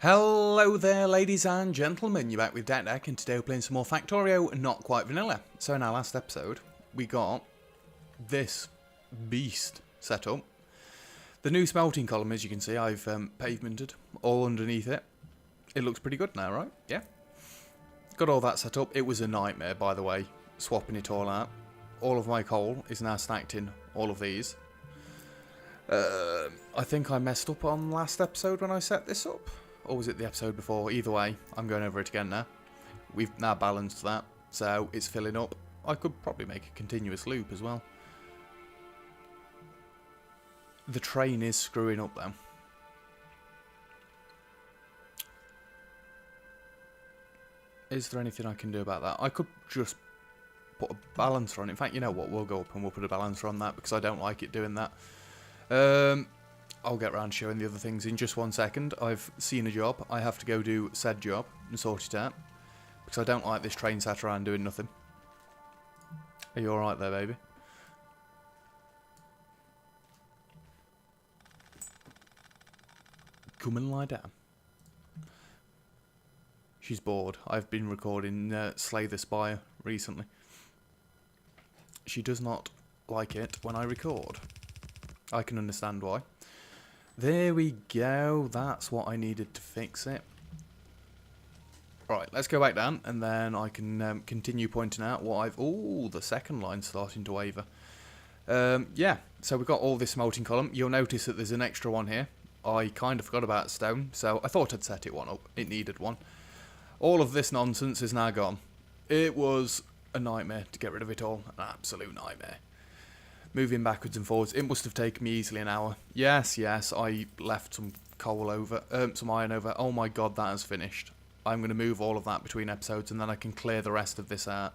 Hello there, ladies and gentlemen. You're back with Deck, and today we're playing some more Factorio, not quite vanilla. So in our last episode, we got this beast set up. The new smelting column, as you can see, I've pavemented all underneath it. It looks pretty good now, right? Yeah. Got all that set up. It was a nightmare, by the way, swapping it all out. All of my coal is now stacked in all of these. I think I messed up on last episode when I set this up. Or was it the episode before? Either way, I'm going over it again now. We've now balanced that, so it's filling up. I could probably make a continuous loop as well. The train is screwing up though. Is there anything I can do about that? I could just put a balancer on it. In fact, you know what? We'll go up and we'll put a balancer on that because I don't like it doing that. I'll get around to showing the other things in just 1 second. I've seen a job. I have to go do said job and sort it out. Because I don't like this train sat around doing nothing. Are you alright there, baby? Come and lie down. She's bored. I've been recording Slay the Spire recently. She does not like it when I record. I can understand why. There we go. That's what I needed to fix it. Right, let's go back down, and then I can continue pointing out what I've... Ooh, the second line's starting to waver. Yeah, so we've got all this smelting column. You'll notice that there's an extra one here. I kind of forgot about stone, so I thought I'd set it one up. It needed one. All of this nonsense is now gone. It was a nightmare to get rid of it all. An absolute nightmare. Moving backwards and forwards. It must have taken me easily an hour. Yes, I left some coal over, some iron over. Oh my god, that has finished. I'm going to move all of that between episodes and then I can clear the rest of this out.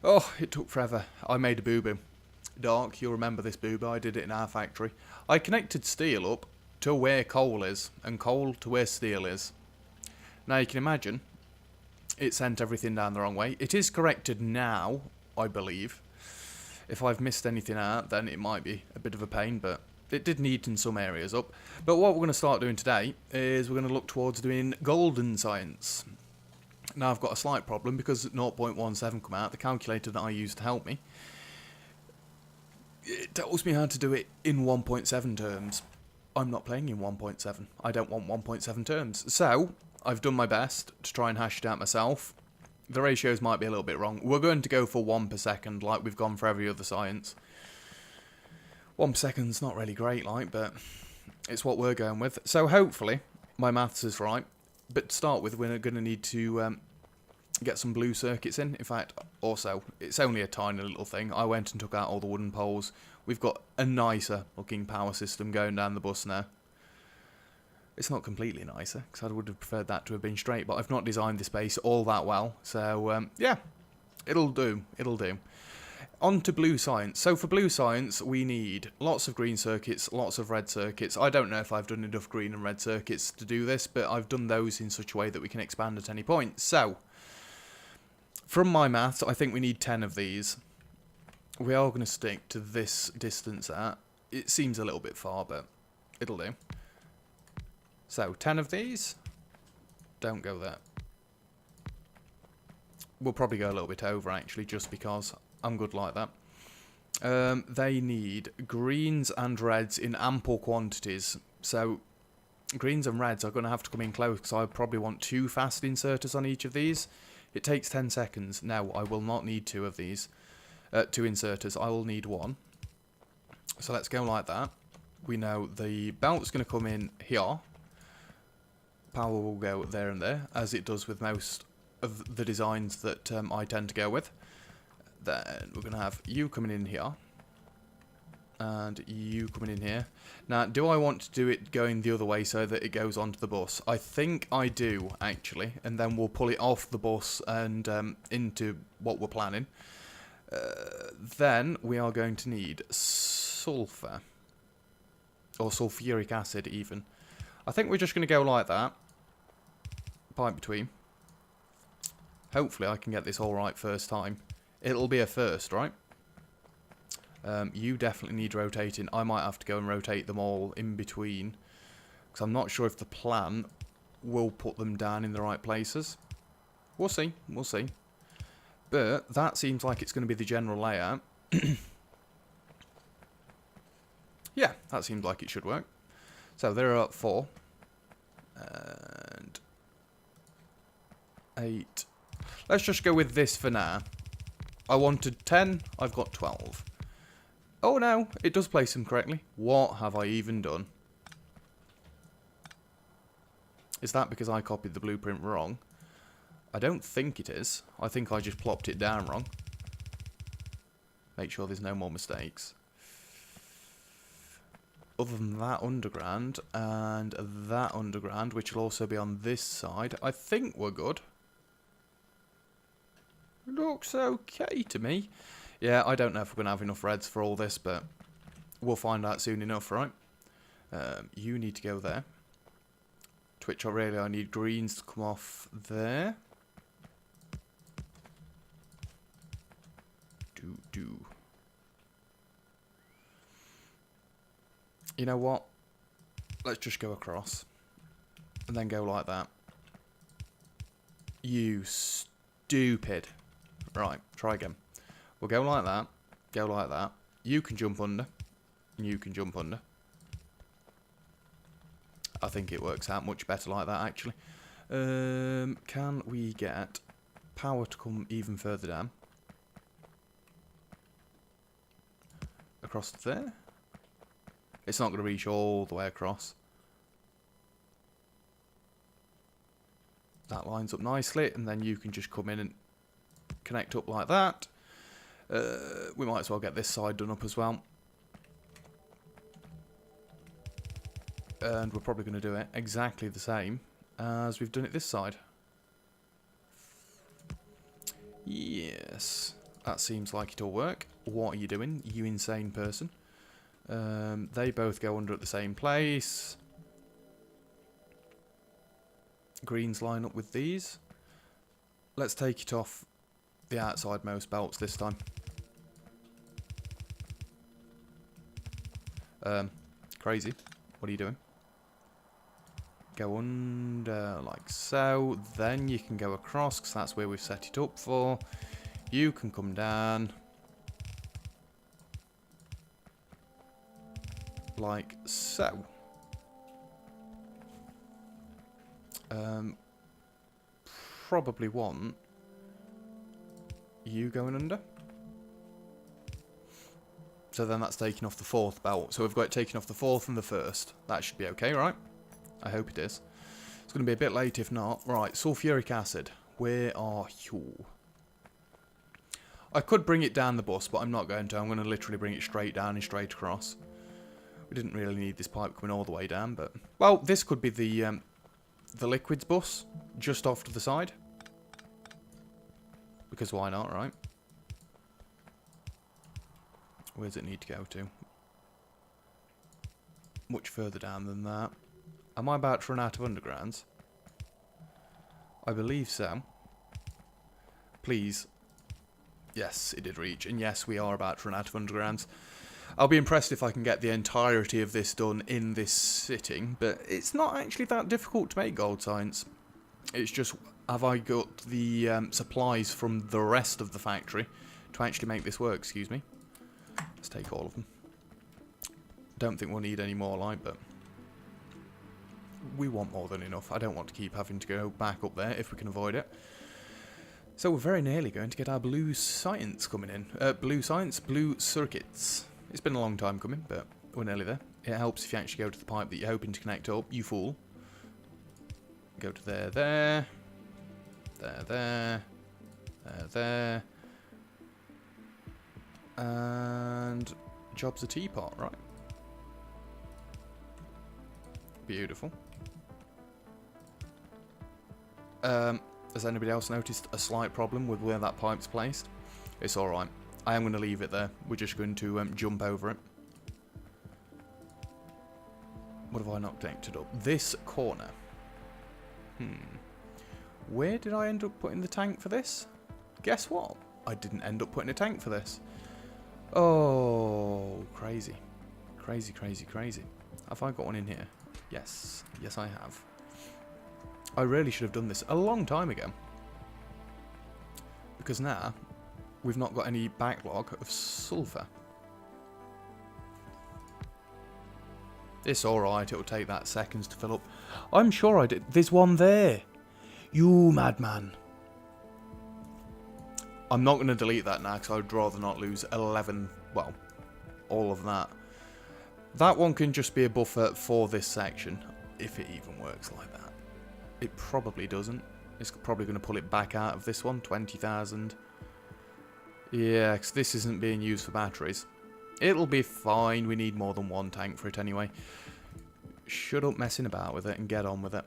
Oh, it took forever. I made a boo-boo. Dark, you'll remember this boo-boo. I did it in our factory. I connected steel up to where coal is and coal to where steel is. Now you can imagine it sent everything down the wrong way. It is corrected now, I believe. If I've missed anything out, then it might be a bit of a pain, but it did neaten some areas up. But what we're going to start doing today is we're going to look towards doing golden science. Now I've got a slight problem because 0.17 come out, the calculator that I used to help me. It tells me how to do it in 1.7 terms. I'm not playing in 1.7. I don't want 1.7 terms. So, I've done my best to try and hash it out myself. The ratios might be a little bit wrong. We're going to go for 1 per second, like we've gone for every other science. 1 per second's not really great, like, but it's what we're going with. So hopefully, my maths is right. But to start with, we're going to need to get some blue circuits in. In fact, also, it's only a tiny little thing. I went and took out all the wooden poles. We've got a nicer looking power system going down the bus now. It's not completely nicer, because I would have preferred that to have been straight, but I've not designed the space all that well. So, yeah, it'll do. It'll do. On to blue science. So for blue science, we need lots of green circuits, lots of red circuits. I don't know if I've done enough green and red circuits to do this, but I've done those in such a way that we can expand at any point. So, from my maths, I think we need 10 of these. We are going to stick to this distance out. It seems a little bit far, but it'll do. So, 10 of these. Don't go there. We'll probably go a little bit over, actually, just because I'm good like that. They need greens and reds in ample quantities. So, greens and reds are going to have to come in close, because I probably want 2 fast inserters on each of these. It takes 10 seconds. No, I will not need 2 of these. 2 inserters. I will need 1. So, let's go like that. We know the belt's going to come in here. Power will go there and there, as it does with most of the designs that I tend to go with. Then we're going to have you coming in here. And you coming in here. Now, do I want to do it going the other way so that it goes onto the bus? I think I do, actually. And then we'll pull it off the bus and into what we're planning. Then we are going to need sulfur. Or sulfuric acid, even. I think we're just going to go like that. Pipe between. Hopefully I can get this all right first time. It'll be a first, right? You definitely need rotating. I might have to go and rotate them all in between. Because I'm not sure if the plan will put them down in the right places. We'll see, we'll see. But that seems like it's going to be the general layout. Yeah, that seems like it should work. So there are 4. And 8. Let's just go with this for now. I wanted 10, I've got 12. Oh no, it does place them correctly. What have I even done? Is that because I copied the blueprint wrong? I don't think it is. I think I just plopped it down wrong. Make sure there's no more mistakes. Other than that underground and that underground, which will also be on this side, I think we're good. Looks okay to me. Yeah, I don't know if we're going to have enough reds for all this, but we'll find out soon enough, right? You need to go there. Twitch, I need greens to come off there. Do. You know what? Let's just go across. And then go like that. You stupid. Right, try again. We'll go like that. Go like that. You can jump under. And you can jump under. I think it works out much better like that, actually. Can we get power to come even further down? Across there? It's not going to reach all the way across. That lines up nicely, and then you can just come in and connect up like that. We might as well get this side done up as well. And we're probably going to do it exactly the same as we've done it this side. Yes, that seems like it'll work. What are you doing, you insane person? They both go under at the same place. Greens line up with these. Let's take it off the outside most belts this time. Crazy. What are you doing? Go under like so. Then you can go across because that's where we've set it up for. You can come down. Like so. Probably want you going under. So then that's taking off the 4th belt. So we've got it taken off the 4th and the 1st. That should be okay, right? I hope it is. It's going to be a bit late if not. Right, sulfuric acid. Where are you? I could bring it down the bus, but I'm not going to. I'm going to literally bring it straight down and straight across. We didn't really need this pipe coming all the way down, but... Well, this could be the liquids bus, just off to the side. Because why not, right? Where does it need to go to? Much further down than that. Am I about to run out of undergrounds? I believe so. Please. Yes, it did reach. And yes, we are about to run out of undergrounds. I'll be impressed if I can get the entirety of this done in this sitting, but it's not actually that difficult to make gold science. It's just, have I got the supplies from the rest of the factory to actually make this work, excuse me. Let's take all of them. Don't think we'll need any more light, but we want more than enough. I don't want to keep having to go back up there if we can avoid it. So we're very nearly going to get our blue science coming in. Blue circuits. It's been a long time coming, but we're nearly there. It helps if you actually go to the pipe that you're hoping to connect up, you fool. Go to there, there. And job's a teapot, right? Beautiful. Has anybody else noticed a slight problem with where that pipe's placed? It's alright. I am going to leave it there. We're just going to jump over it. What have I not connected up? This corner. Where did I end up putting the tank for this? Guess what? I didn't end up putting a tank for this. Oh, crazy. Crazy, crazy, crazy. Have I got one in here? Yes. Yes, I have. I really should have done this a long time ago. Because now, we've not got any backlog of sulfur. It's alright, it'll take that seconds to fill up. I'm sure I did. There's one there. You madman. I'm not going to delete that now because I'd rather not lose 11, well, all of that. That one can just be a buffer for this section, if it even works like that. It probably doesn't. It's probably going to pull it back out of this one, 20,000. Yeah, because this isn't being used for batteries. It'll be fine, we need more than one tank for it anyway. Shut up messing about with it and get on with it.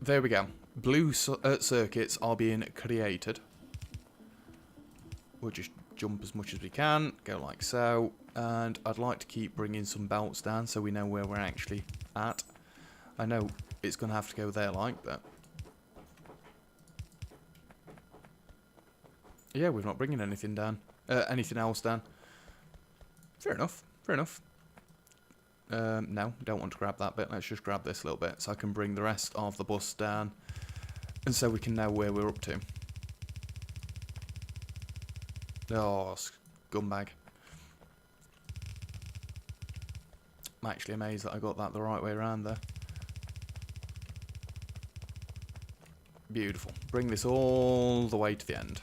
There we go. Blue circuits are being created. We'll just jump as much as we can, go like so. And I'd like to keep bringing some belts down so we know where we're actually at. I know it's going to have to go there like, but... yeah, we're not bringing anything down. Anything else down. Fair enough, fair enough. No, don't want to grab that bit. Let's just grab this little bit so I can bring the rest of the bus down. And so we can know where we're up to. Oh, scumbag. I'm actually amazed that I got that the right way around there. Beautiful. Bring this all the way to the end.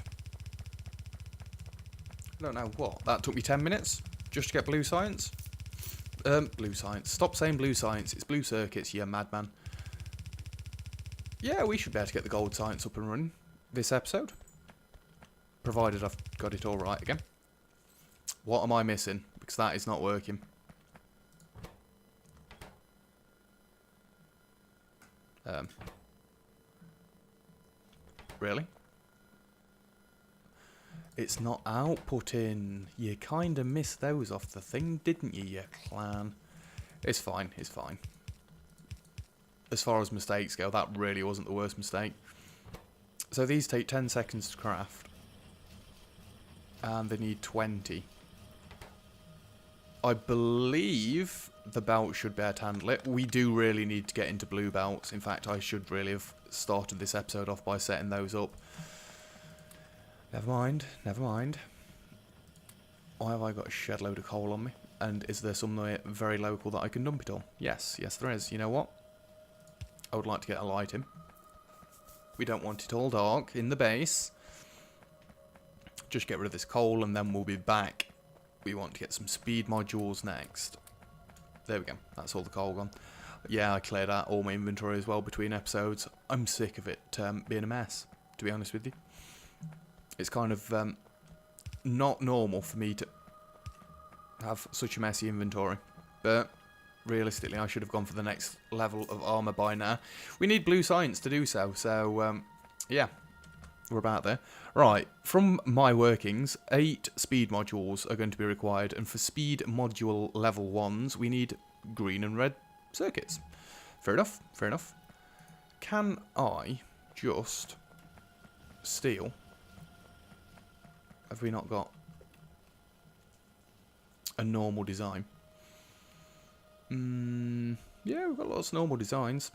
I don't know what. That took me 10 minutes just to get blue science. Blue science. Stop saying blue science. It's blue circuits, you madman. Yeah, we should be able to get the gold science up and running this episode. Provided I've got it all right again. What am I missing? Because that is not working. Really? It's not outputting. You kind of missed those off the thing, didn't you, you clown? It's fine, it's fine. As far as mistakes go, that really wasn't the worst mistake. So these take 10 seconds to craft. And they need 20. I believe the belt should be able to handle it. We do really need to get into blue belts. In fact, I should really have started this episode off by setting those up. Never mind, never mind. Why have I got a shed load of coal on me? And is there somewhere very local that I can dump it on? Yes, yes there is. You know what? I would like to get a light in. We don't want it all dark in the base. Just get rid of this coal and then we'll be back. We want to get some speed modules next. There we go. That's all the coal gone. Yeah, I cleared out all my inventory as well between episodes. I'm sick of it being a mess, to be honest with you. It's kind of not normal for me to have such a messy inventory. But realistically, I should have gone for the next level of armor by now. We need blue science to do so. So, yeah, we're about there. Right, from my workings, 8 speed modules are going to be required. And for speed module level 1s, we need green and red circuits. Fair enough, fair enough. Can I just steal... Have we not got a normal design? Yeah, we've got lots of normal designs.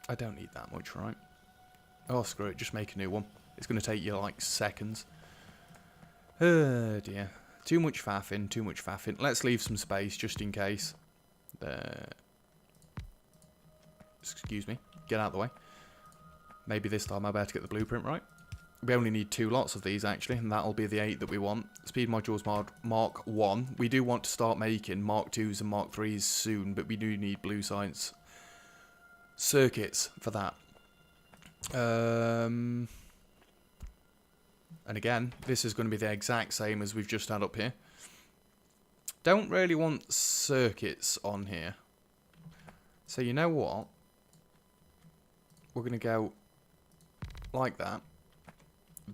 I don't need that much, right? Oh, screw it. Just make a new one. It's going to take you, like, seconds. Oh, dear. Too much faffing, too much faffing. Let's leave some space, just in case. Excuse me. Get out of the way. Maybe this time I'll be able to get the blueprint right. We only need 2 lots of these, actually, and that'll be the 8 that we want. Speed modules Mark 1. We do want to start making Mark 2s and Mark 3s soon, but we do need blue science circuits for that. And again, this is going to be the exact same as we've just had up here. Don't really want circuits on here. So you know what? We're going to go like that.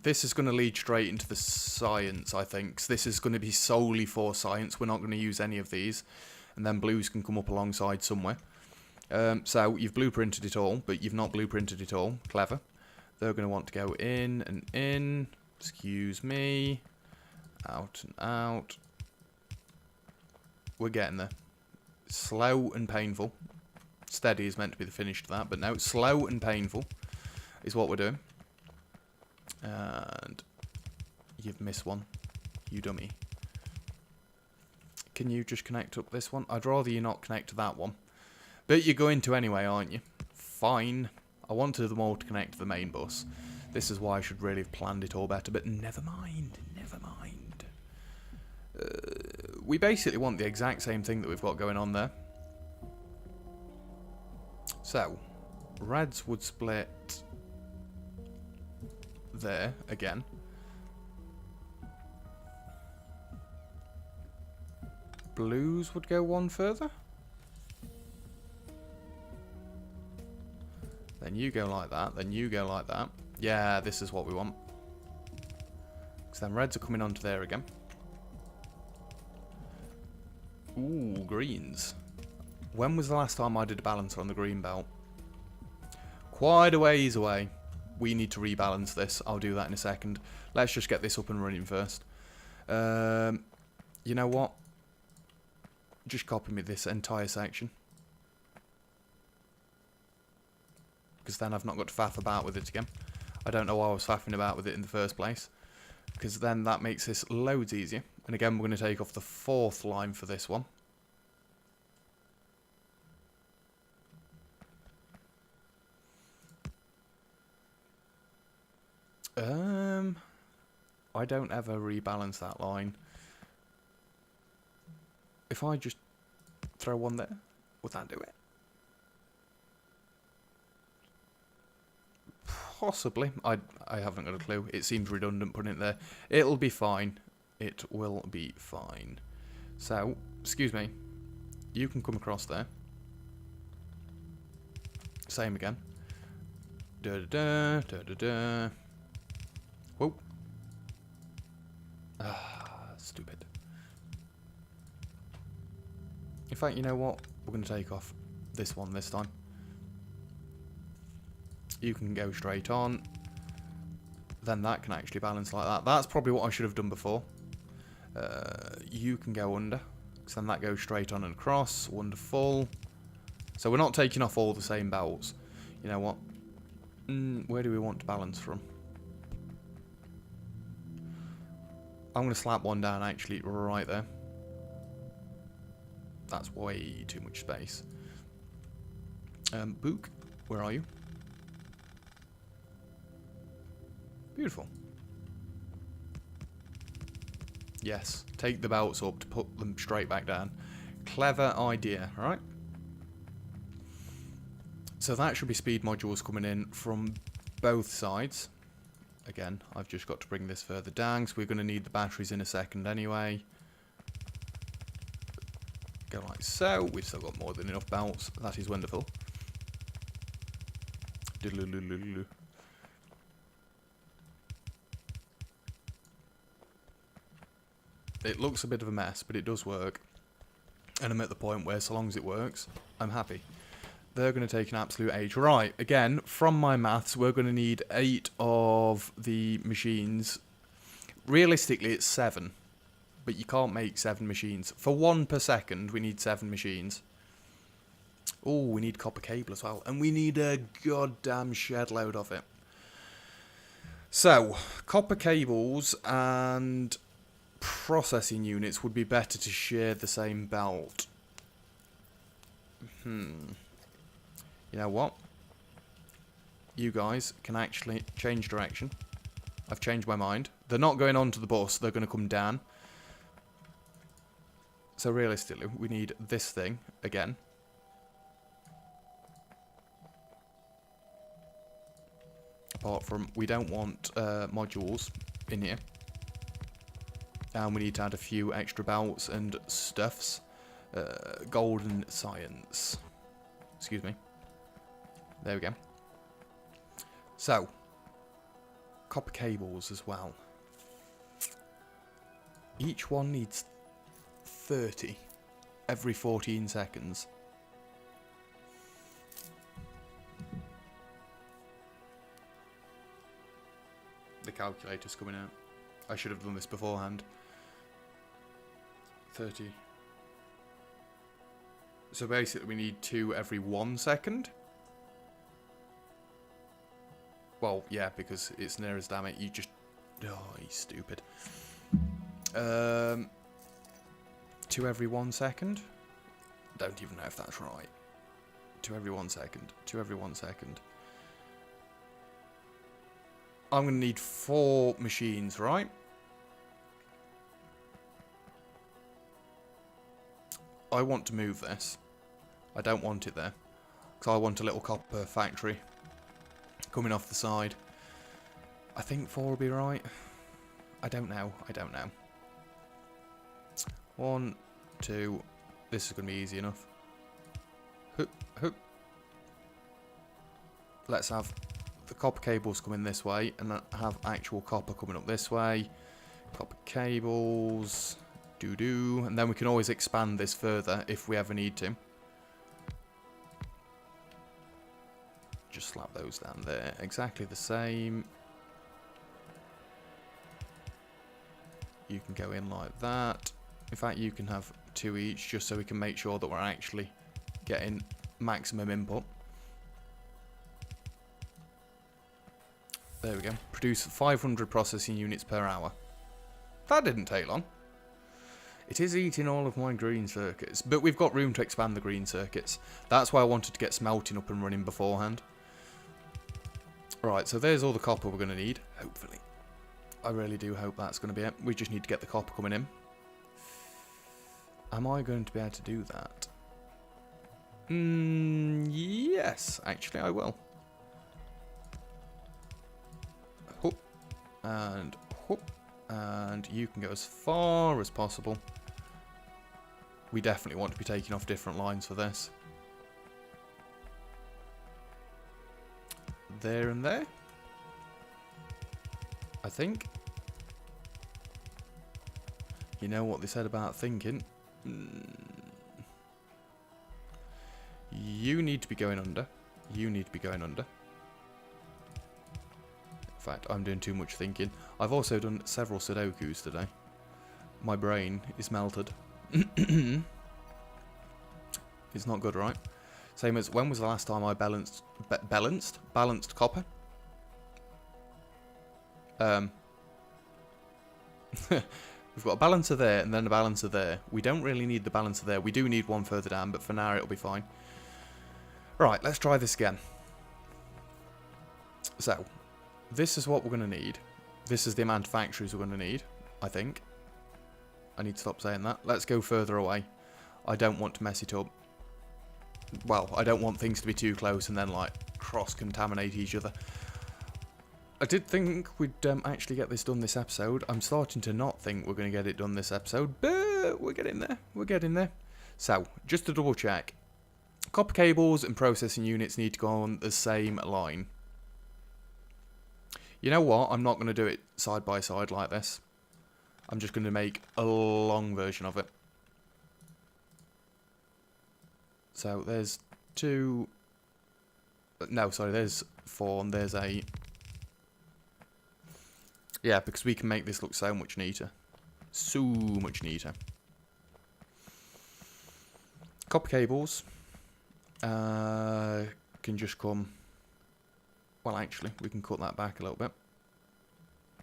This is going to lead straight into the science, I think. So this is going to be solely for science. We're not going to use any of these. And then blues can come up alongside somewhere. So you've blueprinted it all, but you've not blueprinted it all. Clever. They're going to want to go in and in. Excuse me. Out and out. We're getting there. Slow and painful. Steady is meant to be the finish to that, but no, slow and painful is what we're doing. And you've missed one, you dummy. Can you just connect up this one? I'd rather you not connect to that one. But you're going to anyway, aren't you? Fine. I wanted them all to connect to the main bus. This is why I should really have planned it all better, but never mind. Never mind. We basically want the exact same thing that we've got going on there. So, reds would split there again. Blues would go one further. Then you go like that, then you go like that. Yeah, this is what we want. Because then reds are coming onto there again. Ooh, greens. When was the last time I did a balancer on the green belt? Quite a ways away. We need to rebalance this. I'll do that in a second. Let's just get this up and running first. You know what? Just copy me this entire section. Because then I've not got to faff about with it again. I don't know why I was faffing about with it in the first place. Because then that makes this loads easier. And again, we're going to take off the 4th line for this one. I don't ever rebalance that line. If I just throw one there, would that do it? Possibly. I haven't got a clue. It seems redundant putting it there. It'll be fine. It will be fine. So, excuse me. You can come across there. Same again. Da-da-da, da-da-da. Whoa. Ah, stupid. In fact, you know what? We're going to take off this one this time. You can go straight on. Then that can actually balance like that. That's probably what I should have done before. You can go under. Because then that goes straight on and across. Wonderful. So we're not taking off all the same belts. You know what? Where do we want to balance from? I'm going to slap one down actually right there. That's way too much space. Book, where are you? Beautiful. Yes, take the belts up to put them straight back down. Clever idea, right? So that should be speed modules coming in from both sides. Again, I've just got to bring this further down because we're going to need the batteries in a second anyway. Go like so. We've still got more than enough belts. That is wonderful. It looks a bit of a mess, but it does work. And I'm at the point where, so long as it works, I'm happy. They're going to take an absolute age. Right, again, from my maths, we're going to need 8 of the machines. Realistically, it's 7. But you can't make 7 machines. For 1 per second, we need 7 machines. Oh, we need copper cable as well. And we need a goddamn shed load of it. So, copper cables and processing units would be better to share the same belt. You know what? You guys can actually change direction. I've changed my mind. They're not going onto the bus. They're going to come down. So realistically, we need this thing again. Apart from, we don't want modules in here. And we need to add a few extra belts and stuffs. Golden science. Excuse me. There we go. So, copper cables as well. Each one needs 30 every 14 seconds. The calculator's coming out. I should have done this beforehand. 30. So basically we need 2 every 1 second. Well, yeah, because it's near as damn it. You just... Oh, he's stupid. 2 every 1 second. Don't even know if that's right. 2 every 1 second. 2 every 1 second. I'm going to need 4 machines, right? I want to move this. I don't want it there. Because I want a little copper factory coming off the side. I think 4 will be right. I don't know. I don't know. 1, 2. This is going to be easy enough. Hoop, hoop. Let's have the copper cables coming this way and have actual copper coming up this way. Copper cables. Doo-doo. And then we can always expand this further if we ever need to. Just slap those down there. Exactly the same. You can go in like that. In fact, you can have 2 each, just so we can make sure that we're actually getting maximum input. There we go. Produce 500 processing units per hour. That didn't take long. It is eating all of my green circuits, but we've got room to expand the green circuits. That's why I wanted to get smelting up and running beforehand. Right, so there's all the copper we're going to need, hopefully. I really do hope that's going to be it. We just need to get the copper coming in. Am I going to be able to do that? Yes, actually I will. Hoop, and hoop, and you can go as far as possible. We definitely want to be taking off different lines for this. There and there, I think. You know what they said about thinking. You need to be going under. You need to be going under. In fact, I'm doing too much thinking. I've also done several Sudokus today. My brain is melted. It's not good, right? Same as, when was the last time I balanced copper? We've got a balancer there and then a balancer there. We don't really need the balancer there. We do need one further down, but for now it'll be fine. Right, let's try this again. So, this is what we're going to need. This is the amount of factories we're going to need, I think. I need to stop saying that. Let's go further away. I don't want to mess it up. Well, I don't want things to be too close and then, like, cross-contaminate each other. I did think we'd actually get this done this episode. I'm starting to not think we're going to get it done this episode, but we're getting there. We're getting there. So, just to double check. Copper cables and processing units need to go on the same line. You know what? I'm not going to do it side by side like this. I'm just going to make a long version of it. So there's 2. No, sorry, there's 4 and there's 8. Yeah, because we can make this look so much neater. So much neater. Copper cables can just come... Well, actually, we can cut that back a little bit.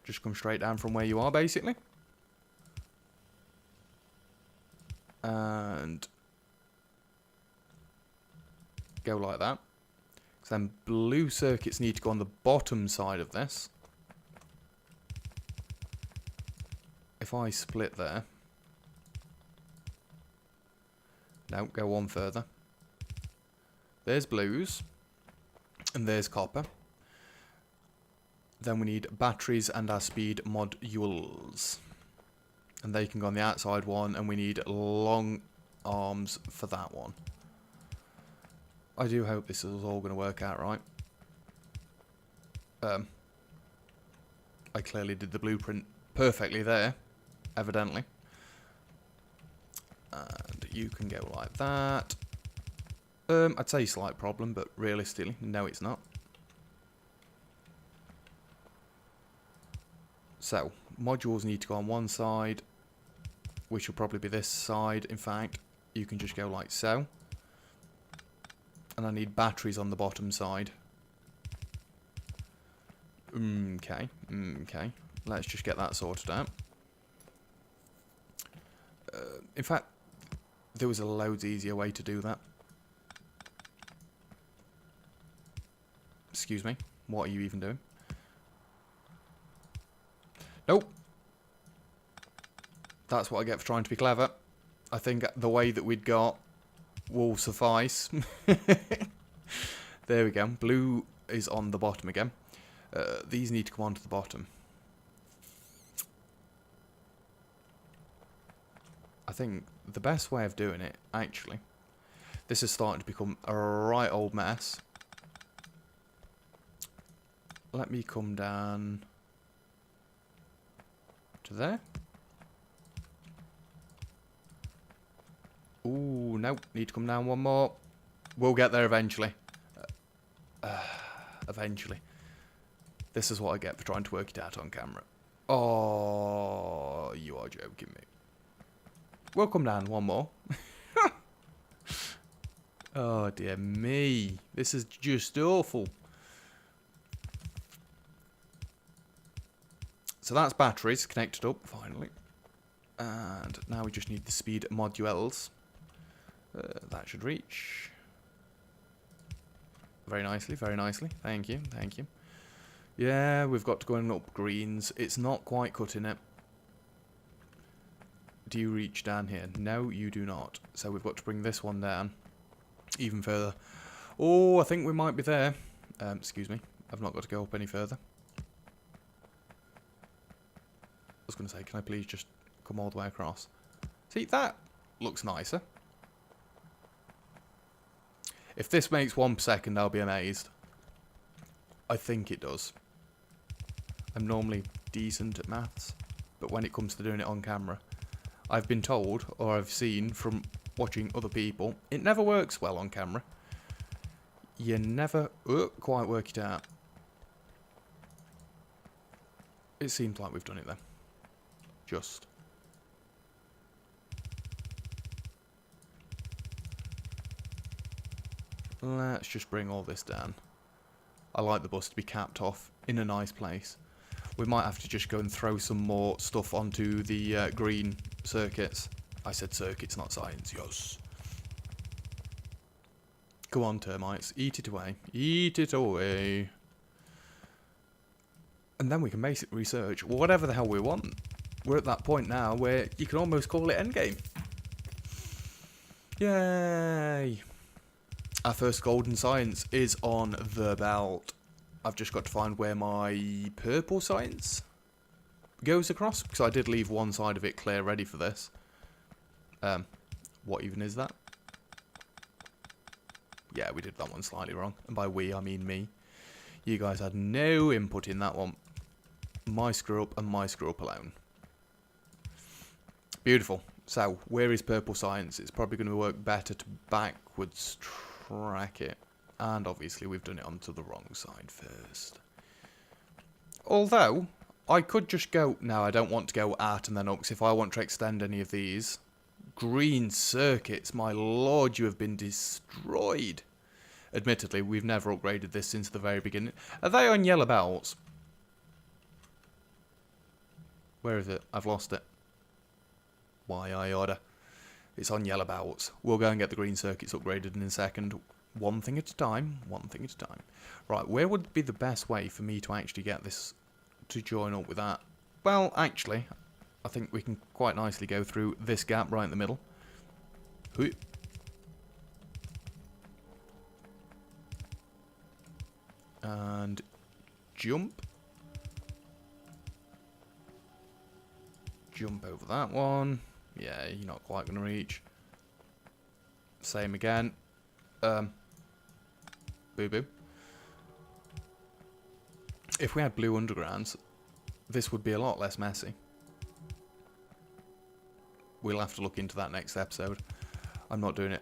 Just come straight down from where you are, basically. And go like that. So then blue circuits need to go on the bottom side of this. If I split there. No, go one further. There's blues. And there's copper. Then we need batteries and our speed modules. And they can go on the outside one, and we need long arms for that one. I do hope this is all going to work out right. I clearly did the blueprint perfectly there, evidently. And you can go like that. I'd say slight problem, but realistically, no it's not. So, modules need to go on one side, which will probably be this side. In fact, you can just go like so. And I need batteries on the bottom side. Okay, okay. Let's just get that sorted out. In fact, there was a loads easier way to do that. Excuse me, what are you even doing? Nope. That's what I get for trying to be clever. I think the way that we'd got will suffice. There we go. Blue is on the bottom again. These need to come onto the bottom. I think the best way of doing it, actually, this is starting to become a right old mess. Let me come down to there. Ooh, no, need to come down one more. We'll get there eventually. Eventually. This is what I get for trying to work it out on camera. Oh, you are joking me. We'll come down one more. Oh, dear me. This is just awful. So that's batteries connected up, finally. And now we just need the speed modules. That should reach. Very nicely, very nicely. Thank you, thank you. Yeah, we've got to go and up greens. It's not quite cutting it. Do you reach down here? No, you do not. So we've got to bring this one down even further. Oh, I think we might be there. Excuse me. I've not got to go up any further. I was going to say, can I please just come all the way across? See, that looks nicer. If this makes 1 per second, I'll be amazed. I think it does. I'm normally decent at maths, but when it comes to doing it on camera, I've been told, or I've seen from watching other people, it never works well on camera. You never quite work it out. It seems like we've done it then. Just. Let's just bring all this down. I like the bus to be capped off in a nice place. We might have to just go and throw some more stuff onto the green circuits. I said circuits, not science, yes. Go on, termites. Eat it away. Eat it away. And then we can basically research whatever the hell we want. We're at that point now where you can almost call it endgame. Yay. Our first golden science is on the belt. I've just got to find where my purple science goes across, because I did leave one side of it clear ready for this. What even is that? Yeah, we did that one slightly wrong. And by we, I mean me. You guys had no input in that one. My screw up and my screw up alone. Beautiful. So, where is purple science? It's probably going to work better to backwards track it. And obviously we've done it onto the wrong side first. Although, I could just go... No, I don't want to go out and then up, because if I want to extend any of these... Green circuits, my lord, you have been destroyed. Admittedly, we've never upgraded this since the very beginning. Are they on yellow belts? Where is it? I've lost it. Why I order. It's on yellow belts. We'll go and get the green circuits upgraded in a second. One thing at a time. One thing at a time. Right, where would be the best way for me to actually get this to join up with that? Well, actually, I think we can quite nicely go through this gap right in the middle. Hooey. And jump. Jump over that one. Yeah, you're not quite going to reach. Same again. Boo-boo. If we had blue undergrounds, this would be a lot less messy. We'll have to look into that next episode. I'm not doing it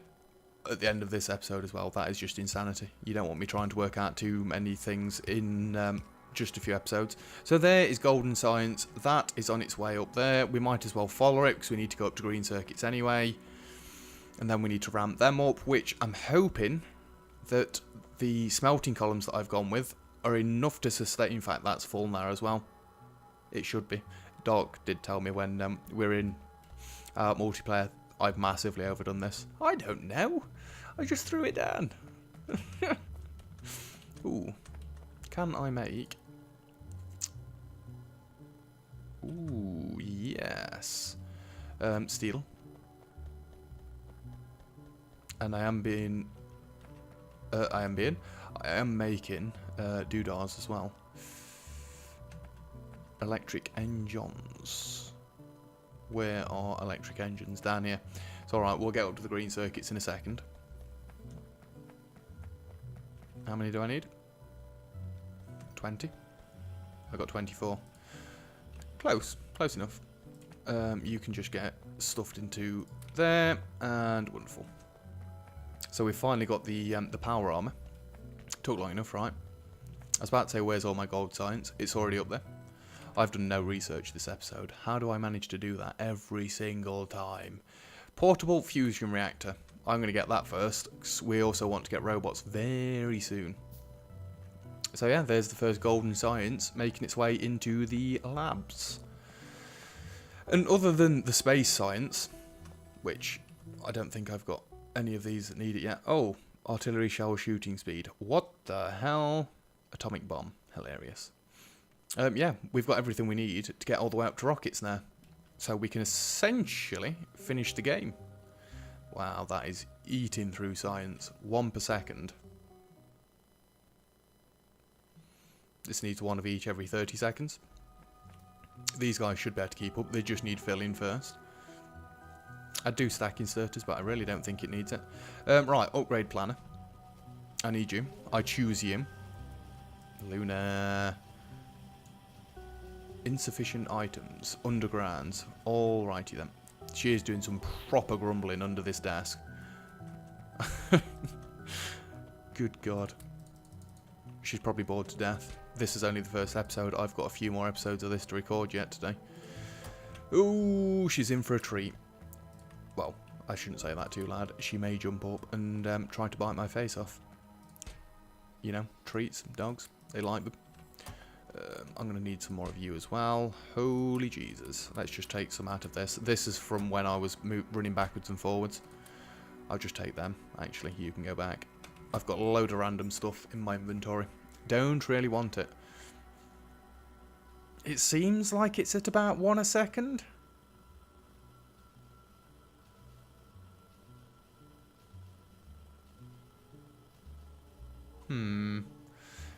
at the end of this episode as well. That is just insanity. You don't want me trying to work out too many things in just a few episodes. So there is golden science. That is on its way up there. We might as well follow it because we need to go up to green circuits anyway. And then we need to ramp them up, which I'm hoping that the smelting columns that I've gone with are enough to sustain. In fact, that's full now as well. It should be. Doc did tell me when we're in multiplayer, I've massively overdone this. I don't know. I just threw it down. Ooh. Can I make... Ooh, yes. Steel. And I am making doodahs as well. Electric engines. Where are electric engines? Down here. It's alright, we'll get up to the green circuits in a second. How many do I need? 20. I got 24. Close. Close enough. You can just get stuffed into there, and wonderful. So we've finally got the power armor. Took long enough, right? I was about to say, where's all my gold science? It's already up there. I've done no research this episode. How do I manage to do that every single time? Portable fusion reactor. I'm going to get that first, because we also want to get robots very soon. So yeah, there's the first golden science making its way into the labs. And other than the space science, which I don't think I've got any of these that need it yet. Oh, artillery shell shooting speed. What the hell? Atomic bomb. Hilarious. Yeah, we've got everything we need to get all the way up to rockets now. So we can essentially finish the game. Wow, that is eating through science. 1 per second. This needs one of each every 30 seconds. These guys should be able to keep up. They just need filling first. I do stack inserters, but I really don't think it needs it. Right, upgrade planner. I need you. I choose you. Luna. Insufficient items. Undergrounds. Alrighty then. She is doing some proper grumbling under this desk. Good God. She's probably bored to death. This is only the first episode. I've got a few more episodes of this to record yet today. Ooh, she's in for a treat. Well, I shouldn't say that too loud. She may jump up and try to bite my face off. You know, treats, dogs, they like them. I'm going to need some more of you as well. Holy Jesus. Let's just take some out of this. This is from when I was running backwards and forwards. I'll just take them. Actually, you can go back. I've got a load of random stuff in my inventory. Don't really want it. It seems like it's at about 1 a second.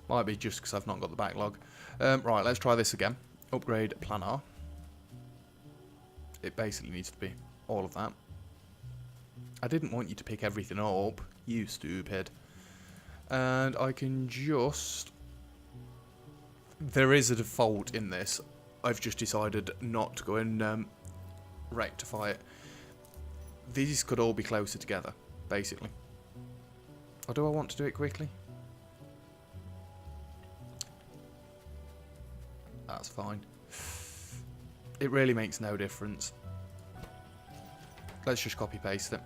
Might be just because I've not got the backlog. Right, let's try this again. Upgrade planar. It basically needs to be all of that. I didn't want you to pick everything up, you stupid. And I can just... There is a default in this. I've just decided not to go and rectify it. These could all be closer together, basically. Or do I want to do it quickly? That's fine. It really makes no difference. Let's just copy paste it.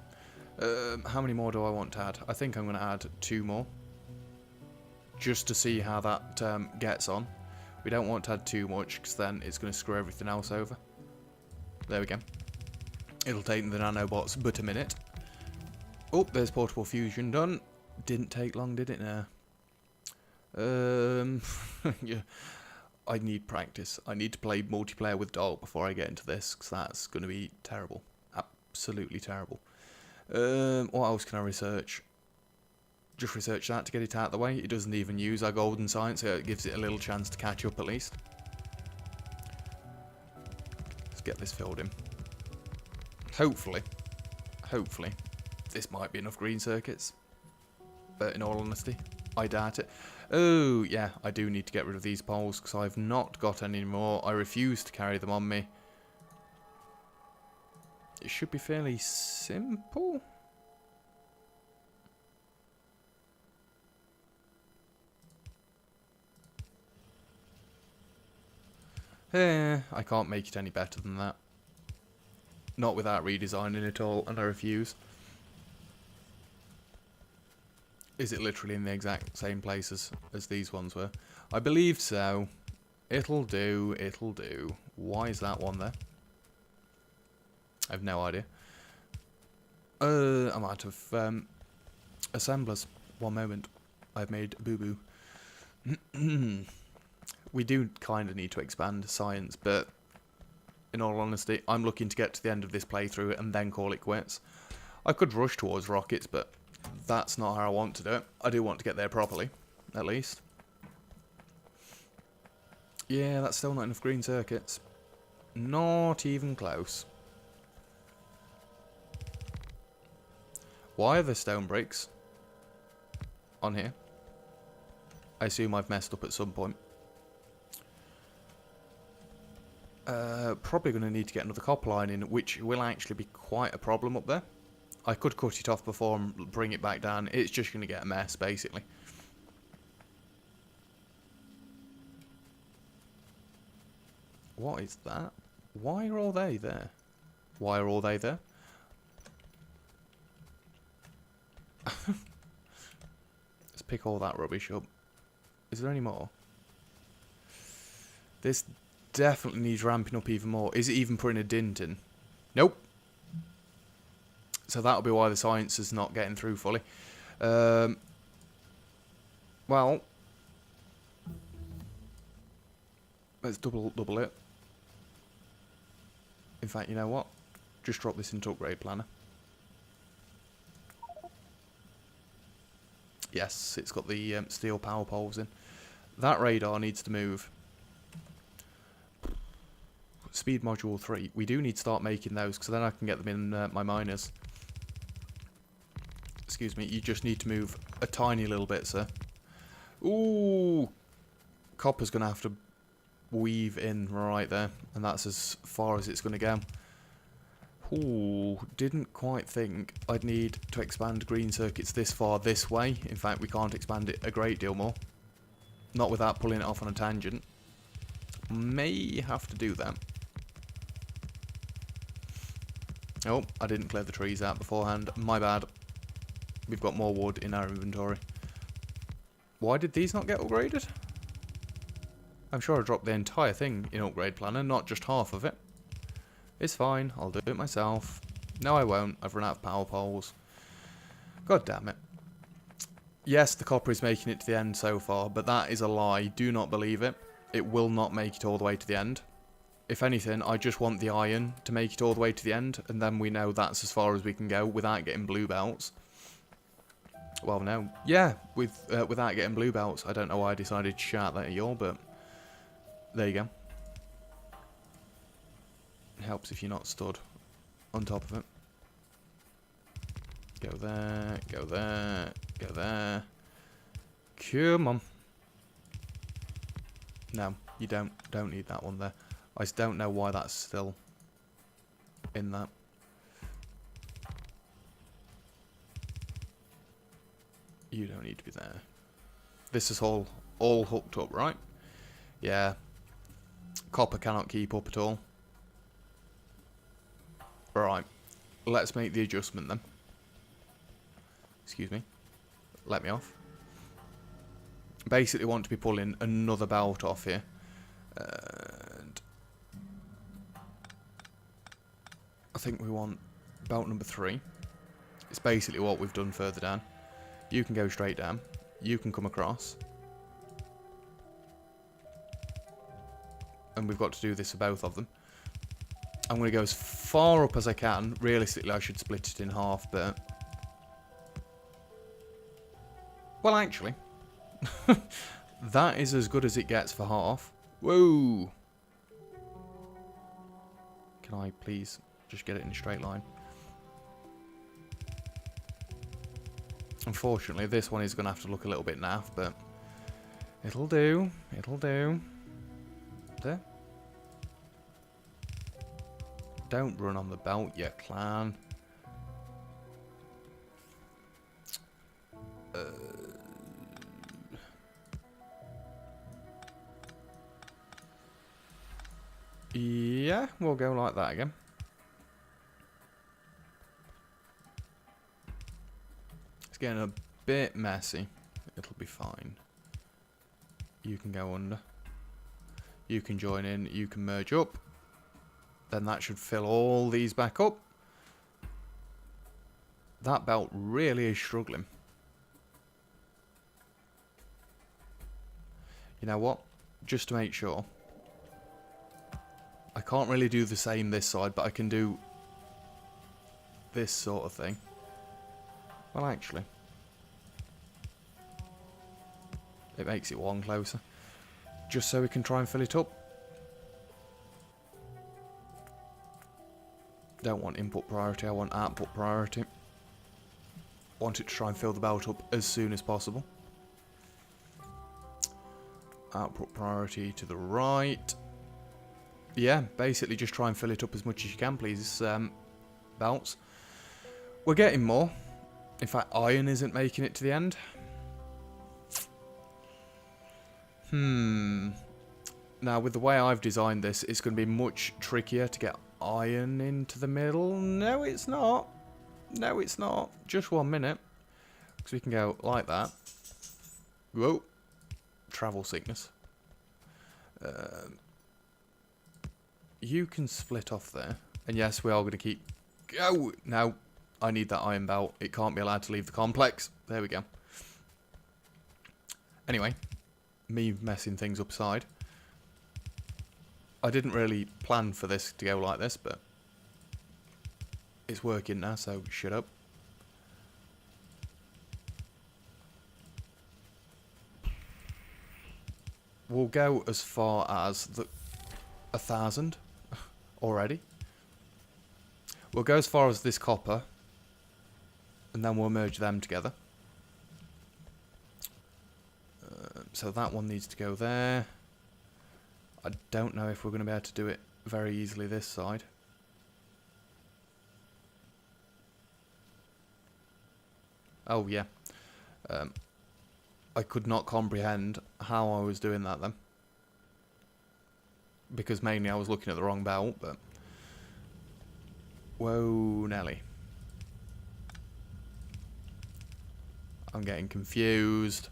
How many more do I want to add? I think I'm going to add 2 more. Just to see how that gets on. We don't want to add too much because then it's going to screw everything else over. There we go. It'll take the nanobots but a minute. Oh, there's portable fusion done. Didn't take long, did it now? Yeah. I need practice. I need to play multiplayer with Dog before I get into this, because that's going to be terrible. Absolutely terrible. What else can I research? Just research that to get it out of the way. It doesn't even use our golden science, so it gives it a little chance to catch up at least. Let's get this filled in. Hopefully, this might be enough green circuits. But in all honesty, I doubt it. Oh, yeah, I do need to get rid of these poles because I've not got any more. I refuse to carry them on me. It should be fairly simple. I can't make it any better than that. Not without redesigning it all, and I refuse. Is it literally in the exact same places as these ones were? I believe so. It'll do, it'll do. Why is that one there? I have no idea. I'm out of assemblers. One moment. I've made boo-boo. We do kind of need to expand science, but in all honesty, I'm looking to get to the end of this playthrough and then call it quits. I could rush towards rockets, but that's not how I want to do it. I do want to get there properly, at least. Yeah, that's still not enough green circuits. Not even close. Why are there stone bricks on here? I assume I've messed up at some point. Probably going to need to get another copper line in, which will actually be quite a problem up there. I could cut it off before and bring it back down. It's just going to get a mess, basically. What is that? Why are all they there? Why are all they there? Let's pick all that rubbish up. Is there any more? This definitely needs ramping up even more. Is it even putting a dint in? Nope. So that'll be why the science is not getting through fully. Well, let's double it. In fact, you know what? Just drop this into upgrade planner. Yes, it's got the steel power poles in. That radar needs to move. Speed module 3. We do need to start making those, because then I can get them in my miners. Excuse me, you just need to move a tiny little bit, sir. Ooh! Copper's going to have to weave in right there, and that's as far as it's going to go. Ooh, didn't quite think I'd need to expand green circuits this far this way. In fact, we can't expand it a great deal more. Not without pulling it off on a tangent. May have to do that. Oh, I didn't clear the trees out beforehand. My bad. We've got more wood in our inventory. Why did these not get upgraded? I'm sure I dropped the entire thing in upgrade planner, not just half of it. It's fine, I'll do it myself. No, I won't. I've run out of power poles. God damn it. Yes, the copper is making it to the end so far, but that is a lie. Do not believe it. It will not make it all the way to the end. If anything, I just want the iron to make it all the way to the end, and then we know that's as far as we can go without getting blue belts. Well, no. Yeah, without getting blue belts. I don't know why I decided to shout that at you all, but there you go. It helps if you're not stood on top of it. Go there, go there, go there. Come on. No, you don't need that one there. I just don't know why that's still in that. You don't need to be there. This is all hooked up, right? Yeah. Copper cannot keep up at all. Right. Let's make the adjustment then. Excuse me. Let me off. Basically want to be pulling another belt off here. And I think we want belt number 3. It's basically what we've done further down. You can go straight down. You can come across. And we've got to do this for both of them. I'm going to go as far up as I can. Realistically, I should split it in half, but... Well, actually. That is as good as it gets for half. Whoa! Can I please just get it in a straight line? Unfortunately, this one is going to have to look a little bit naff, but it'll do. It'll do. There. Don't run on the belt, you clown. Yeah, we'll go like that again. It's getting a bit messy. It'll be fine. You can go under. You can join in. You can merge up. Then that should fill all these back up. That belt really is struggling. You know what? Just to make sure. I can't really do the same this side, but I can do this sort of thing. Well, actually. It makes it one closer. Just so we can try and fill it up. Don't want input priority, I want output priority. Want it to try and fill the belt up as soon as possible. Output priority to the right. Yeah, basically just try and fill it up as much as you can, please, belts. We're getting more. In fact, iron isn't making it to the end. Now, with the way I've designed this, it's going to be much trickier to get iron into the middle. No, it's not. No, it's not. Just 1 minute. Because we can go like that. Whoa. Travel sickness. You can split off there. And yes, we are going to keep... Go! Now, I need that iron belt. It can't be allowed to leave the complex. There we go. Anyway. Me messing things upside. I didn't really plan for this to go like this, but... It's working now, so shut up. We'll go as far as 1,000 already. We'll go as far as this copper, and then we'll merge them together. So that one needs to go there. I don't know if we're going to be able to do it very easily this side. Oh, yeah. I could not comprehend how I was doing that then. Because mainly I was looking at the wrong belt, but... Whoa, Nelly. I'm getting confused.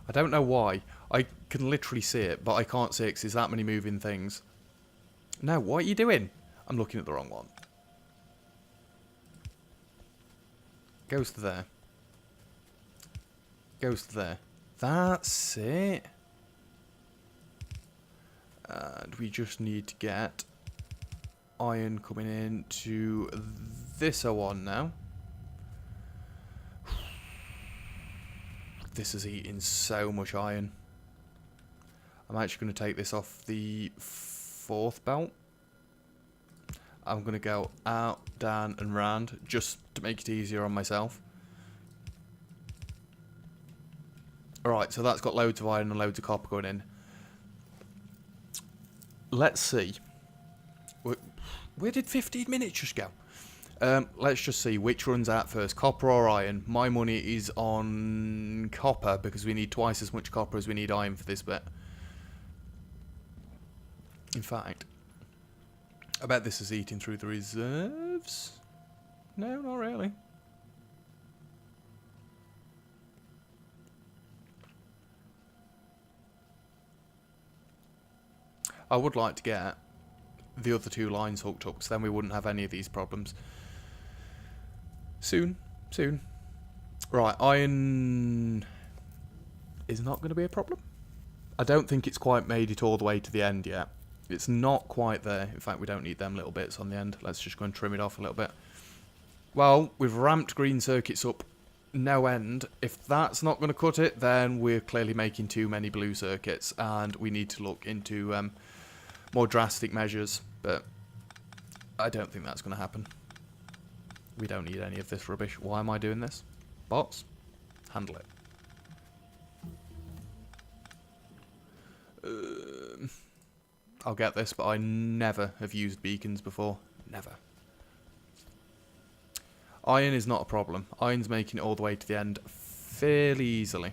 I don't know why. I can literally see it, but I can't see it because there's that many moving things. No, what are you doing? I'm looking at the wrong one. Goes to there. Goes to there. That's it. And we just need to get iron coming in to this O1 now. This is eating so much iron. I'm actually going to take this off the 4th belt. I'm going to go out, down and round just to make it easier on myself. Alright, so that's got loads of iron and loads of copper going in. Let's see. Where did 15 minutes just go? Let's just see which runs out first, copper or iron. My money is on copper because we need twice as much copper as we need iron for this bit. In fact, I bet this is eating through the reserves. No, not really. I would like to get the other 2 lines hooked up because then we wouldn't have any of these problems. Soon. Soon. Right, iron is not going to be a problem. I don't think it's quite made it all the way to the end yet. It's not quite there. In fact, we don't need them little bits on the end. Let's just go and trim it off a little bit. Well, we've ramped green circuits up no end. If that's not going to cut it, then we're clearly making too many blue circuits, and we need to look into more drastic measures, but I don't think that's going to happen. We don't need any of this rubbish. Why am I doing this? Bots, handle it. I'll get this, but I never have used beacons before. Never. Iron is not a problem. Iron's making it all the way to the end fairly easily.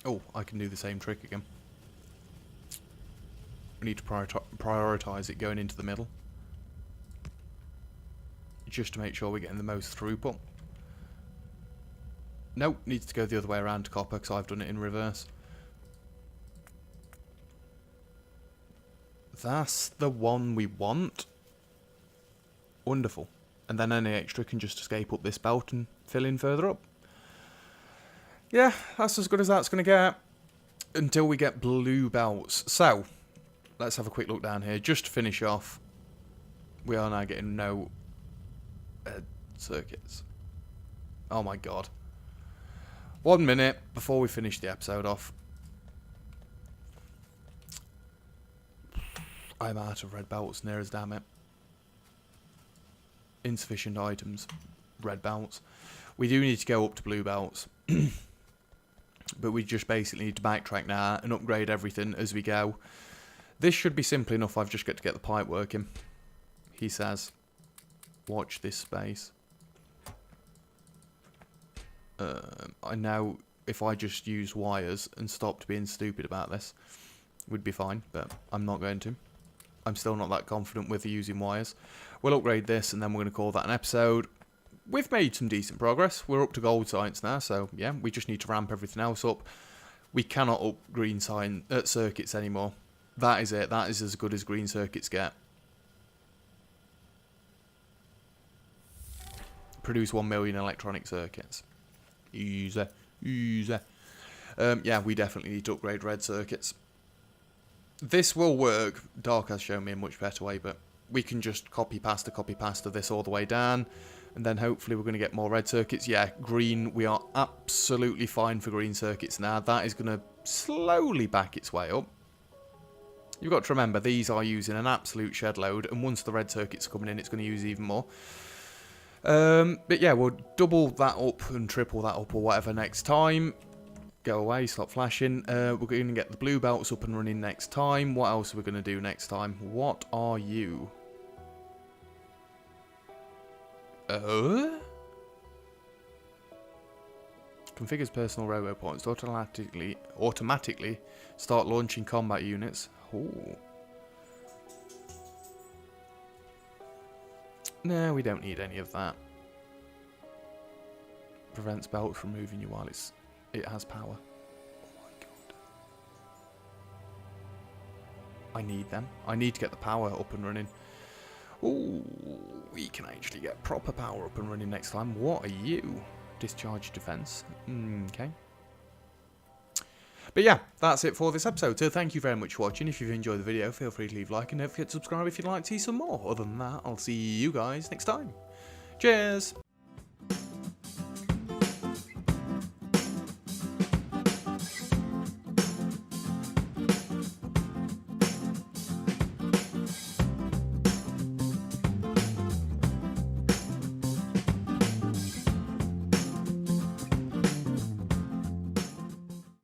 Oh, I can do the same trick again. We need to prioritise it going into the middle. just to make sure we're getting the most throughput. Nope, needs to go the other way around to copper because I've done it in reverse. That's the one we want. Wonderful. And then any extra can just escape up this belt and fill in further up. Yeah, that's as good as that's going to get. Until we get blue belts. So, let's have a quick look down here. Just to finish off, we are now getting no circuits. Oh my god. 1 minute before we finish the episode off. I'm out of red belts, near as damn it. Insufficient items. Red belts. We do need to go up to blue belts. But we just basically need to backtrack now and upgrade everything as we go. This should be simple enough. I've just got to get the pipe working. He says, watch this space. I know if I just use wires and stopped being stupid about this, we'd be fine, but I'm not going to. I'm still not that confident with using wires. We'll upgrade this and then we're going to call that an episode. We've made some decent progress. We're up to gold science now, so yeah, we just need to ramp everything else up. We cannot up green circuits anymore. That is it. That is as good as green circuits get. Produce 1 million electronic circuits. Easy. Easy. Yeah, we definitely need to upgrade red circuits. This will work. Dark has shown me a much better way, but we can just copy pasta this all the way down. And then hopefully we're going to get more red circuits. Yeah, green, we are absolutely fine for green circuits now. That is going to slowly back its way up. You've got to remember, these are using an absolute shed load. And once the red circuits are coming in, it's going to use even more. But yeah, we'll double that up and triple that up or whatever next time. Go away, stop flashing. We're going to get the blue belts up and running next time. What else are we going to do next time? What are you? Configures personal robo points to automatically start launching combat units. Ooh. No, we don't need any of that. Prevents belts from moving you while it has power. Oh my god. I need them. I need to get the power up and running. Ooh, we can actually get proper power up and running next time. What are you? Discharge defense. Okay. But yeah, that's it for this episode. So thank you very much for watching. If you've enjoyed the video, feel free to leave a like and don't forget to subscribe if you'd like to see some more. Other than that, I'll see you guys next time. Cheers!